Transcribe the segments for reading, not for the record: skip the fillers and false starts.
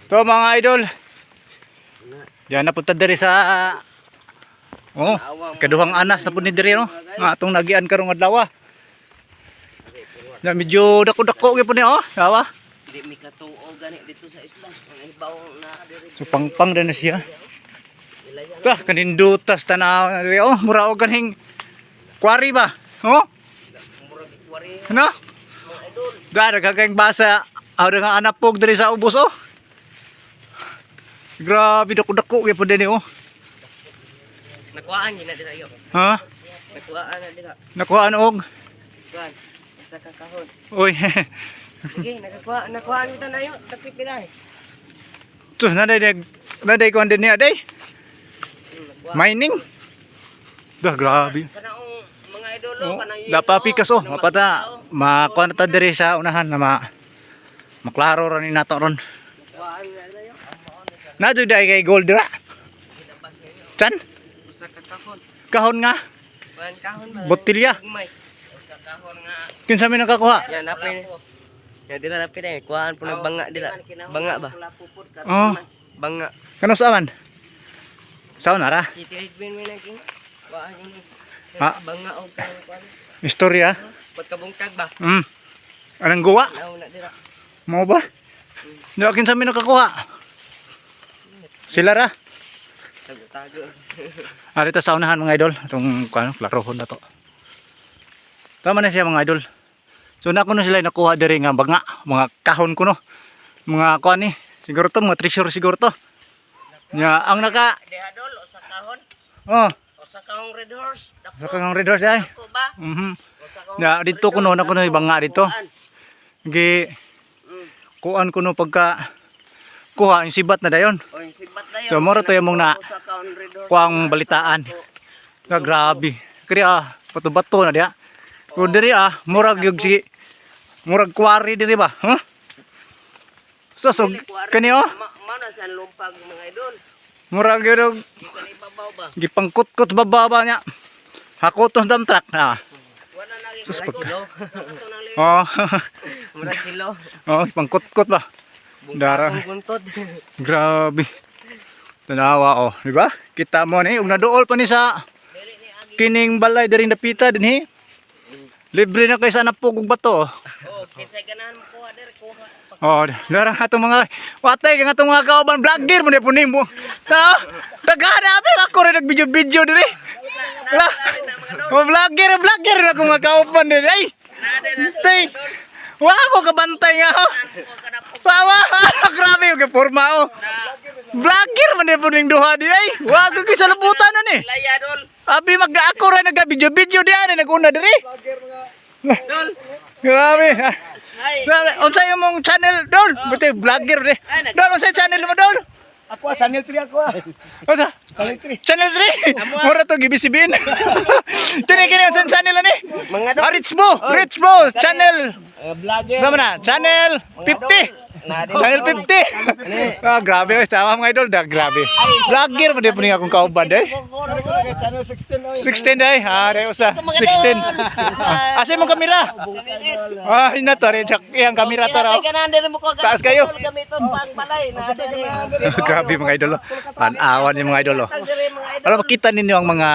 To mga idol. Yan napunta diri sa kaduhang anas na pud ni diri no. Nga atong nagian karong adlaw. Na medyo dako-dako gyud pud ni Sawa. Di mi katuo gani dito sa isla. Ang ibaw na diri. So pangpang din na siya. Tah kanindutas tanaw diri mura og ganing quarry ba? Mura gikwari. Ano? Mga idol. Dara kagayang basa nga anapog diri sa ubos Grabe dako-dako gyud pud ni Nakuhaan gina dira yo. Ha? Nakuhaan na dira. Nakuhaan og. Kuan. Sa kakahon. Uy. Sige, nakuhaan kita na yo. Tapi pilay. Tus naday ko din niya day. Mining. Dah grabe. Kanaong mga idol kanayo. Dapapikas mapata makuha na ta diri sa unahan na maklaro ra ni nato ron. Nakuhaan na dira yo. Nadto day kay gold dira. Chan? Sa kakahon. Kahon nga. Kuan kahon ba? Botilya. Sa kahon nga. Kinsa mi nakakuha? Yan napin. Ya dira napin eh. Kuhaan po ng banga dira. Banga ba? Oh. Banga. Kano saaman? Saon ara? City Ridge man king. Kuhaan yun. Ha? Banga o kuan. Istorya. Pag kabungtag ba? Anong guwa? Nauna dira. Mo ba? Di kinsa mi nakakuha? Sila ra. Tago-tago. Arita sa unahan mga idol, itong klarohon na to. Tama na siya mga idol. So na ko na sila nakuha diri nga banga, mga kahon ko no. Mga kuan ni, siguro to mga treasure siguro to. Nya ang naka Dehadol o sa kahon. oh, O sa kahong Red Horse. Dako. sa kang red horse ay. Dako ba? Mhm. O sa kahong Nya dito ko no na banga dito. kuhaan. Gi kuan ko no pagka kuha yung sibat na dayon. O yung sibat na yun. So moro to yung mong na O sa kahong Red Horse. kuang balitaan. Na grabe. Kaya bato-bato na dia. Kung diri murag yung si murag quarry diri ba? Huh? So kani Mao na sa lumpag mga idol. murag yung Di ka ibabaw ba? gipangkut-kut bababa niya. Hakotos dam truck na. Wala na rin. Sus, Murag pagka- silo. Ito na rin. Oh. Murag silo. Oh, pangkut-kut ba? Dara. Buntod. Grabe. Tanawa di ba? Kita mo ni ug naduol pa ni sa Dili ni agi. kining balay diri napita dinhi. Libre na kay sa napog og bato. Oh, kinsay ganahan mo kuha der kuha. Oh, darang atong mga watay nga atong mga kauban vlogger mo ni puning mo. Ta, daghan abi ako rin nag-video diri. Wala. Oh, vlogger na akong mga kauban diri. Ay. Tay. Wa ako kabantay nga. Wawa, grabe yung forma Vlogger man ni puning duha di ay. Wa ko sa labutan na ni. Laya dol. Abi ako rin nag-video di ani naguna diri. Dol. Grabe. Hay. Unsay imong channel Dol? Buti vlogger di. Dol unsay channel mo Dol? Ako channel 3 ako Unsa? Channel 3. Mura to gibisibin. Kini unsay channel ani? Mga dol. Rich Bo channel. vlogger. Sama na, channel 50. Channel 50. Grabe sama mga idol, grabe. Vlogger mo di puning akong kauban eh. Channel 16 16 day, day usa. 16. Asa imong kamera? Ina to rin iyang kamera to raw. Ganahan der mo ko. Taas kayo. Gamiton pang balay na. Grabe mga idol. Tanawan yung mga idol. Alam makita ninyo ang mga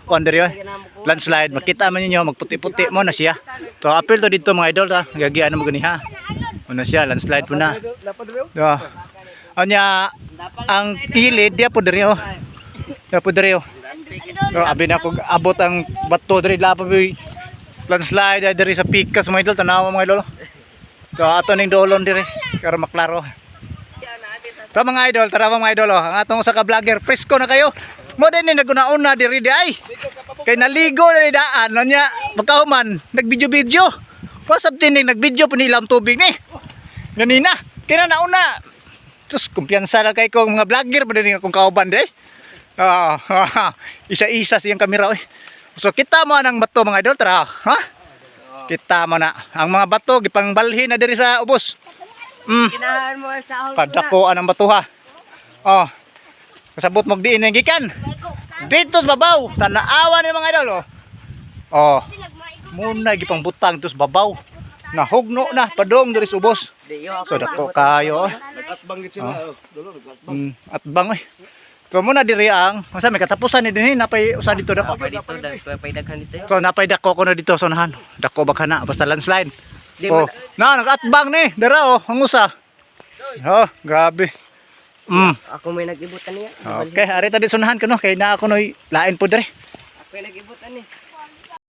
kondere landslide. Makita man ninyo magputi-puti mo na siya. So apil to dito mga idol ta. Gagian mo gani ha. Ano siya landslide po na. Anya ang kilid dia po diri Dia po diri abi na ko abot ang bato diri lapo landslide diri sa pikas mga idol tanawa mga idol. So ato ning dolon diri para maklaro. Ta mga idol, tara mga idol ang atong usa ka vlogger, presko na kayo. Mo din ni nagunaon na diri di ay. Kay naligo diri daan nya pagkahuman nagvideo-video. Pasab tining nagvideo pa nila ang tubig ni. Ganina, kina nauna. Sus kumpiyansa na kay ko mga vlogger pa din akong kauban di. Isa-isa siyang kamera oy. So kita mo nang bato mga idol tara, ha? Kita mo na ang mga bato gipangbalhin na diri sa ubos. Ginahan mo sa ahon. Padakoan ang bato ha. Oh. Kasabot mo diin ang gikan. Dito sa babaw, tanaawan ni mga idol oh. Muna gipang butang tus babaw. Nahugno na padong diri sa ubos. So dako kayo. Nag-atbang gid sila. Dulo nag-atbang. At bang oy. So muna diri ang unsa may katapusan ni dinhi napay usa dito dako. Pa dito pa daghan dito. So napay dako ko na dito sonahan. Dako ba kana basta landslide. Di Oh, man nag-atbang ni dara oh, ang usa. Oh, grabe. ako may nag-ibutan niya. Okay, ari ta di sonahan kuno kay na ako noy lain po diri. Ako may nag-ibutan ni.